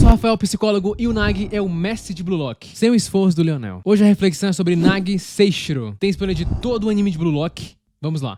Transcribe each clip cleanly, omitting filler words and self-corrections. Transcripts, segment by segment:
sou o Rafael, psicólogo, e o Nagi é o mestre de Blue Lock, sem o esforço do Lionel. Hoje a reflexão é sobre Nagi Seishiro. Tem spoiler de todo o anime de Blue Lock. Vamos lá.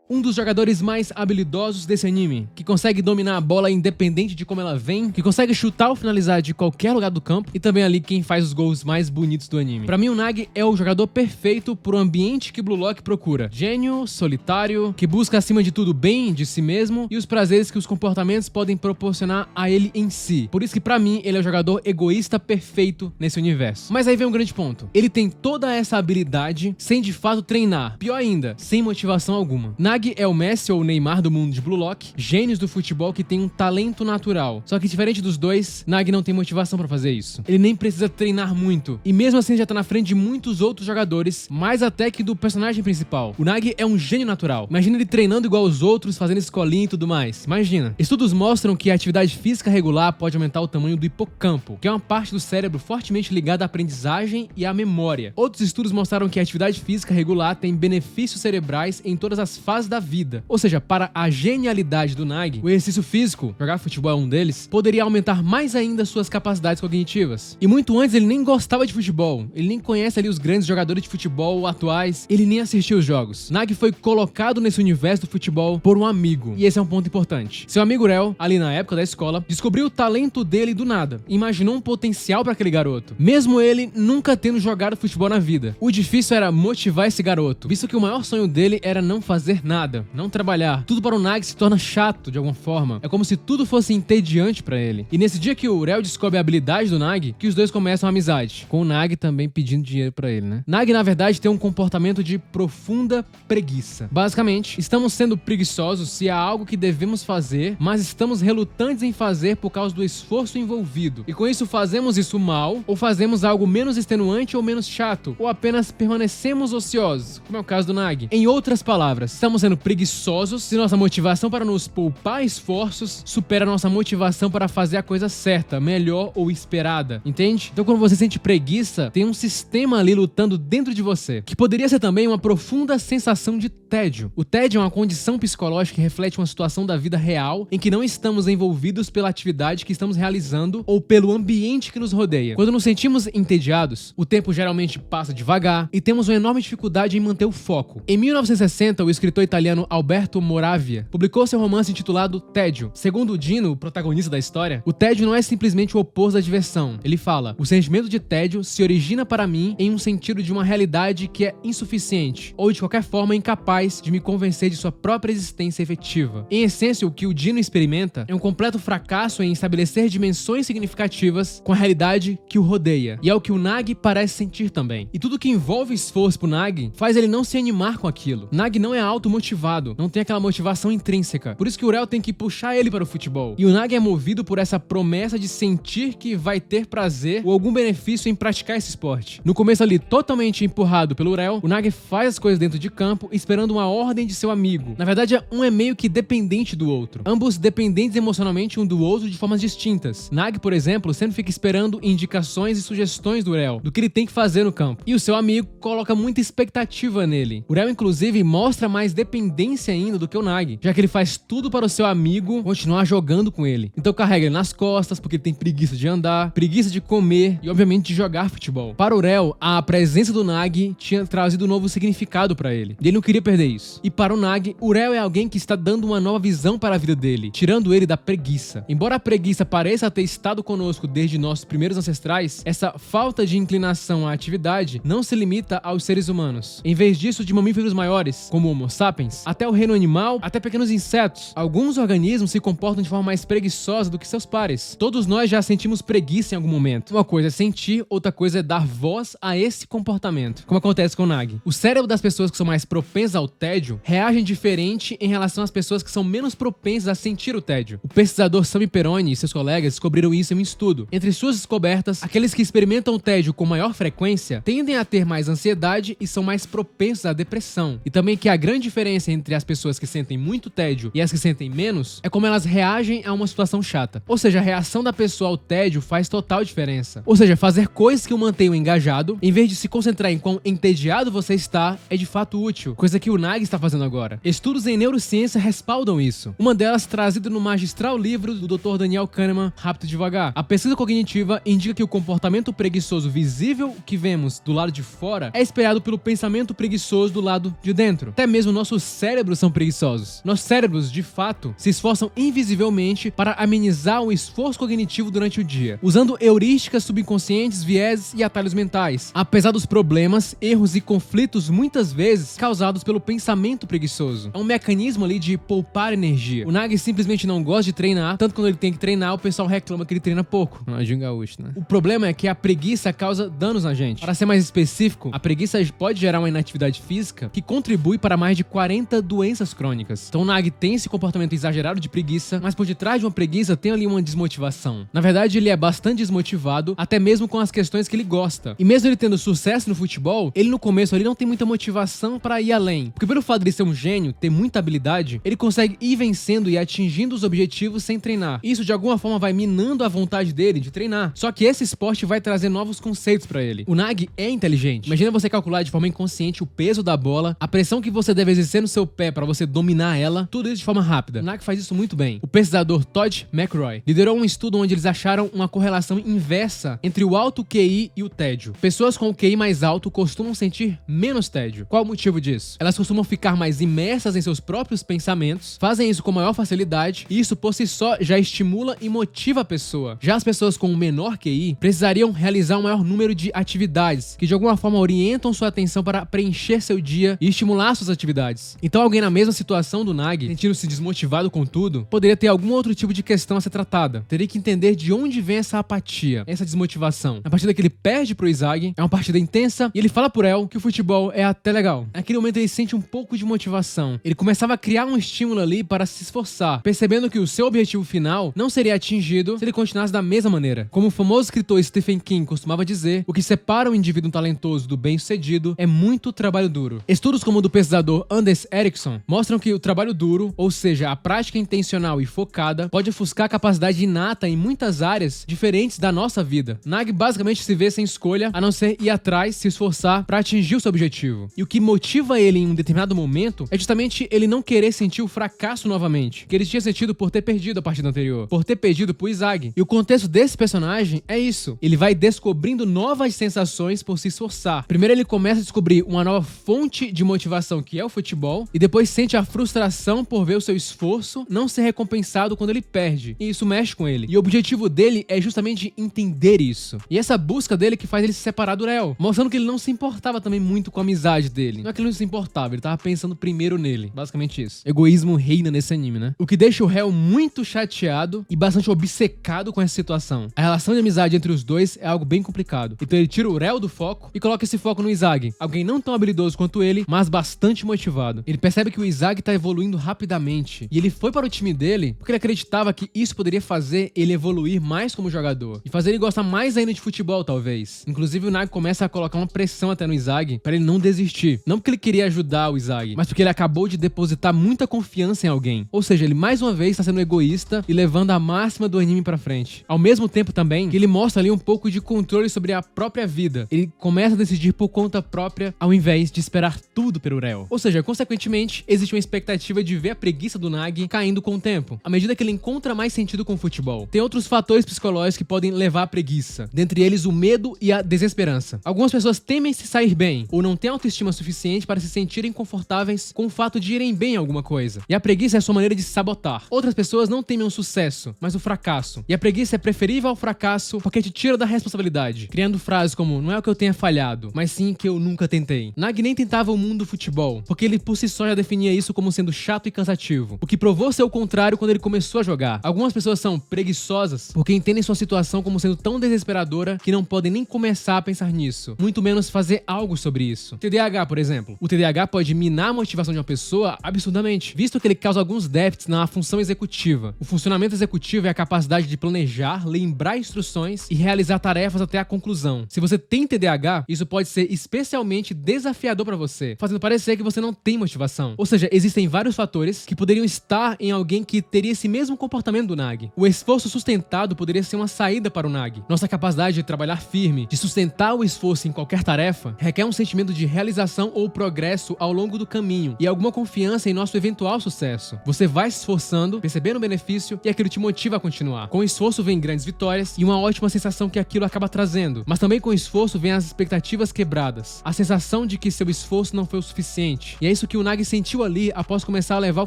Um dos jogadores mais habilidosos desse anime, que consegue dominar a bola independente de como ela vem, que consegue chutar ou finalizar de qualquer lugar do campo, e também ali quem faz os gols mais bonitos do anime. Pra mim, o Nagi é o jogador perfeito pro ambiente que Blue Lock procura. Gênio, solitário, que busca acima de tudo o bem de si mesmo e os prazeres que os comportamentos podem proporcionar a ele em si. Por isso que pra mim, ele é o jogador egoísta perfeito nesse universo. Mas aí vem um grande ponto. Ele tem toda essa habilidade sem de fato treinar. Pior ainda, sem motivação alguma. Nagi é o Messi ou o Neymar do mundo de Blue Lock, gênios do futebol que tem um talento natural. Só que diferente dos dois, Nagi não tem motivação pra fazer isso. Ele nem precisa treinar muito. E mesmo assim já tá na frente de muitos outros jogadores, mais até que do personagem principal. O Nagi é um gênio natural. Imagina ele treinando igual os outros, fazendo escolinha e tudo mais. Imagina. Estudos mostram que a atividade física regular pode aumentar o tamanho do hipocampo, que é uma parte do cérebro fortemente ligada à aprendizagem e à memória. Outros estudos mostraram que a atividade física regular tem benefícios cerebrais em todas as fases da vida. Ou seja, para a genialidade do Nagi, o exercício físico, jogar futebol é um deles, poderia aumentar mais ainda suas capacidades cognitivas. E muito antes ele nem gostava de futebol, ele nem conhece ali os grandes jogadores de futebol atuais, ele nem assistiu os jogos. Nagi foi colocado nesse universo do futebol por um amigo, e esse é um ponto importante. Seu amigo Rel, ali na época da escola, descobriu o talento dele do nada, imaginou um potencial para aquele garoto, mesmo ele nunca tendo jogado futebol na vida. O difícil era motivar esse garoto, visto que o maior sonho dele era não fazer nada, não trabalhar. Tudo para o Nagi se torna chato de alguma forma. É como se tudo fosse entediante para ele. E nesse dia que o Rel descobre a habilidade do Nagi, que os dois começam a amizade, com o Nagi também pedindo dinheiro para ele, né? Nagi, na verdade, tem um comportamento de profunda preguiça. Basicamente, estamos sendo preguiçosos se há algo que devemos fazer, mas estamos relutantes em fazer por causa do esforço envolvido. E com isso fazemos isso mal, ou fazemos algo menos extenuante ou menos chato, ou apenas permanecemos ociosos, como é o caso do Nagi. Em outras palavras, estamos sendo preguiçosos se nossa motivação para nos poupar esforços supera a nossa motivação para fazer a coisa certa, melhor ou esperada, entende? Então quando você sente preguiça, tem um sistema ali lutando dentro de você, que poderia ser também uma profunda sensação de tédio. O tédio é uma condição psicológica que reflete uma situação da vida real em que não estamos envolvidos pela atividade que estamos realizando ou pelo ambiente que nos rodeia. Quando nos sentimos entediados, o tempo geralmente passa devagar e temos uma enorme dificuldade em manter o foco. Em 1960, o escritor italiano Alberto Moravia publicou seu romance intitulado Tédio. Segundo o Dino, o protagonista da história, o tédio não é simplesmente o oposto da diversão. Ele fala: o sentimento de tédio se origina para mim em um sentido de uma realidade que é insuficiente, ou de qualquer forma incapaz de me convencer de sua própria existência efetiva. Em essência, o que o Dino experimenta é um completo fracasso em estabelecer dimensões significativas com a realidade que o rodeia. E é o que o Nagi parece sentir também. E tudo que envolve esforço pro Nagi faz ele não se animar com aquilo. Nagi não é automotivado, não tem aquela motivação intrínseca. Por isso que o Rel tem que puxar ele para o futebol. E o Nagi é movido por essa promessa de sentir que vai ter prazer ou algum benefício em praticar esse esporte. No começo ali, totalmente empurrado pelo Rel, o Nagi faz as coisas dentro de campo esperando uma ordem de seu amigo. Na verdade, um é meio que dependente do outro. Ambos dependentes emocionalmente um do outro de formas distintas. Nagi, por exemplo, sempre fica esperando indicações e sugestões do Rel, do que ele tem que fazer no campo. E o seu amigo coloca muita expectativa nele. O Rel, inclusive, mostra mais dependência ainda do que o Nagi, já que ele faz tudo para o seu amigo continuar jogando com ele. Então carrega ele nas costas porque ele tem preguiça de andar, preguiça de comer e obviamente de jogar futebol. Para o Rel, a presença do Nagi tinha trazido um novo significado para ele, e ele não queria perder isso. E para o Nagi, o Rel é alguém que está dando uma nova visão para a vida dele, tirando ele da preguiça. Embora a preguiça pareça ter estado conosco desde nossos primeiros ancestrais, essa falta de inclinação à atividade não se limita aos seres humanos. Em vez disso, de mamíferos maiores, como o Homo sapiens, até o reino animal, até pequenos insetos, alguns organismos se comportam de forma mais preguiçosa do que seus pares. Todos nós já sentimos preguiça em algum momento. Uma coisa é sentir, outra coisa é dar voz a esse comportamento, como acontece com o Nagi. O cérebro das pessoas que são mais propensas ao tédio reagem diferente em relação às pessoas que são menos propensas a sentir o tédio. O pesquisador Sami Peroni e seus colegas descobriram isso em um estudo. Entre suas descobertas, aqueles que experimentam o tédio com maior frequência tendem a ter mais ansiedade e são mais propensos à depressão. E também que a grande diferença diferença entre as pessoas que sentem muito tédio e as que sentem menos é como elas reagem a uma situação chata. Ou seja, a reação da pessoa ao tédio faz total diferença. Ou seja, fazer coisas que o mantenham engajado, em vez de se concentrar em quão entediado você está, é de fato útil, coisa que o Nag está fazendo agora. Estudos em neurociência respaldam isso. Uma delas trazida no magistral livro do Dr. Daniel Kahneman, Rápido e Devagar. A pesquisa cognitiva indica que o comportamento preguiçoso visível que vemos do lado de fora é espelhado pelo pensamento preguiçoso do lado de dentro. Até mesmo nossos cérebros são preguiçosos. Nossos cérebros, de fato, se esforçam invisivelmente para amenizar o esforço cognitivo durante o dia, usando heurísticas subconscientes, vieses e atalhos mentais, apesar dos problemas, erros e conflitos muitas vezes causados pelo pensamento preguiçoso. É um mecanismo ali de poupar energia. O Nag simplesmente não gosta de treinar, tanto quando ele tem que treinar, o pessoal reclama que ele treina pouco. Não é de um gaúcho, né? O problema é que a preguiça causa danos na gente. Para ser mais específico, a preguiça pode gerar uma inatividade física que contribui para mais de 40 doenças crônicas. Então o Nag tem esse comportamento exagerado de preguiça, mas por detrás de uma preguiça tem ali uma desmotivação. Na verdade, ele é bastante desmotivado, até mesmo com as questões que ele gosta. E mesmo ele tendo sucesso no futebol, ele no começo ali não tem muita motivação para ir além. Porque pelo fato de ele ser um gênio, ter muita habilidade, ele consegue ir vencendo e atingindo os objetivos sem treinar. Isso de alguma forma vai minando a vontade dele de treinar. Só que esse esporte vai trazer novos conceitos para ele. O Nag é inteligente. Imagina você calcular de forma inconsciente o peso da bola, a pressão que você deve exercer no seu pé para você dominar ela, tudo isso de forma rápida. O Nag faz isso muito bem. O pesquisador Todd McRoy liderou um estudo onde eles acharam uma correlação inversa entre o alto QI e o tédio. Pessoas com o QI mais alto costumam sentir menos tédio. Qual o motivo disso? Elas costumam ficar mais imersas em seus próprios pensamentos, fazem isso com maior facilidade e isso por si só já estimula e motiva a pessoa. Já as pessoas com um menor QI precisariam realizar um maior número de atividades que de alguma forma orientam sua atenção para preencher seu dia e estimular suas atividades. Então alguém na mesma situação do Nag, sentindo-se desmotivado com tudo, poderia ter algum outro tipo de questão a ser tratada. Teria que entender de onde vem essa apatia, essa desmotivação. A partida que ele perde pro Izag é uma partida intensa e ele fala por El que o futebol é até legal. Naquele momento ele sente um pouco de motivação. Ele começava a criar um estímulo ali para se esforçar, percebendo que o seu objetivo final não seria atingido se ele continuasse da mesma maneira. Como o famoso escritor Stephen King costumava dizer, o que separa o indivíduo talentoso do bem-sucedido é muito trabalho duro. Estudos como o do pesquisador Anders Ericsson mostram que o trabalho duro, ou seja, a prática intencional e focada, pode ofuscar a capacidade inata em muitas áreas diferentes da nossa vida. Nag basicamente se vê sem escolha, a não ser ir atrás, se esforçar para atingir o seu objetivo. E o que motiva ele em um determinado momento é justamente ele não querer sentir o fracasso novamente, que ele tinha sentido por ter perdido a partida anterior, por ter perdido pro Izag. E o contexto desse personagem é isso. Ele vai descobrindo novas sensações por se esforçar. Primeiro ele começa a descobrir uma nova fonte de motivação, que é o futebol, e depois sente a frustração por ver o seu esforço não ser recompensado quando ele perde. E isso mexe com ele. E o objetivo dele é justamente entender isso. E essa busca dele que faz ele se separar do Rel, mostrando que ele não se importava também muito com a amizade dele. Não é que ele não se importava, ele tava pensando primeiro nele. Basicamente isso. Egoísmo reina nesse anime, né? O que deixa o Rel muito chateado e bastante obcecado com essa situação. A relação de amizade entre os dois é algo bem complicado. Então ele tira o Rel do foco e coloca esse foco no Izag. Alguém não tão habilidoso quanto ele, mas bastante motivado. Ele percebe que o Izag tá evoluindo rapidamente. E ele foi para o time dele porque ele acreditava que isso poderia fazer ele evoluir mais como jogador. E fazer ele gostar mais ainda de futebol, talvez. Inclusive o Nag começa a colocar uma pressão até no Izag para ele não desistir. Não porque ele queria ajudar o Izag, mas porque ele acabou de depositar muita confiança em alguém. Ou seja, ele mais uma vez está sendo egoísta e levando a máxima do anime pra frente. Ao mesmo tempo também que ele mostra ali um pouco de controle sobre a própria vida. Ele começa a decidir por conta própria ao invés de esperar tudo pelo Rel. Ou seja, consequentemente, existe uma expectativa de ver a preguiça do Nag caindo com o tempo, à medida que ele encontra mais sentido com o futebol. Tem outros fatores psicológicos que podem levar à preguiça, dentre eles o medo e a desesperança. Algumas pessoas temem se sair bem, ou não têm autoestima suficiente para se sentirem confortáveis com o fato de irem bem em alguma coisa. E a preguiça é a sua maneira de se sabotar. Outras pessoas não temem o sucesso, mas o fracasso. E a preguiça é preferível ao fracasso porque te tira da responsabilidade, criando frases como, não é o que eu tenha falhado, mas sim que eu nunca tentei. Nag nem tentava o mundo do futebol, porque ele por si só já definia isso como sendo chato e cansativo, o que provou ser o contrário quando ele começou a jogar. Algumas pessoas são preguiçosas porque entendem sua situação como sendo tão desesperadora que não podem nem começar a pensar nisso, muito menos fazer algo sobre isso. TDAH, por exemplo. O TDAH pode minar a motivação de uma pessoa absurdamente, visto que ele causa alguns déficits na função executiva. O funcionamento executivo é a capacidade de planejar, lembrar instruções e realizar tarefas até a conclusão. Se você tem TDAH, isso pode ser especialmente desafiador para você, fazendo parecer que você não tem motivação motivação. Ou seja, existem vários fatores que poderiam estar em alguém que teria esse mesmo comportamento do Nag. O esforço sustentado poderia ser uma saída para o Nag. Nossa capacidade de trabalhar firme, de sustentar o esforço em qualquer tarefa, requer um sentimento de realização ou progresso ao longo do caminho e alguma confiança em nosso eventual sucesso. Você vai se esforçando, percebendo o benefício e aquilo te motiva a continuar. Com o esforço vem grandes vitórias e uma ótima sensação que aquilo acaba trazendo. Mas também com o esforço vem as expectativas quebradas. A sensação de que seu esforço não foi o suficiente. E é isso que o Nag sentiu ali após começar a levar o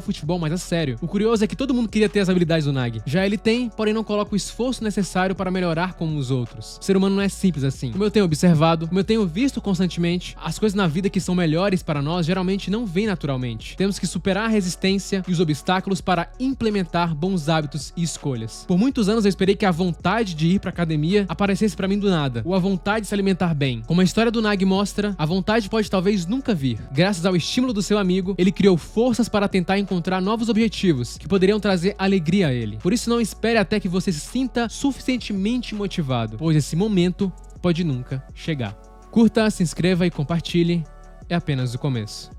futebol mais a sério. O curioso é que todo mundo queria ter as habilidades do Nag. Já ele tem, porém não coloca o esforço necessário para melhorar como os outros. O ser humano não é simples assim. Como eu tenho observado, como eu tenho visto constantemente, as coisas na vida que são melhores para nós geralmente não vêm naturalmente. Temos que superar a resistência e os obstáculos para implementar bons hábitos e escolhas. Por muitos anos eu esperei que a vontade de ir pra academia aparecesse pra mim do nada, ou a vontade de se alimentar bem. Como a história do Nag mostra, a vontade pode talvez nunca vir. Graças ao estímulo do seu amigo, ele criou forças para tentar encontrar novos objetivos que poderiam trazer alegria a ele. Por isso não espere até que você se sinta suficientemente motivado, pois esse momento pode nunca chegar. Curta, se inscreva e compartilhe. É apenas o começo.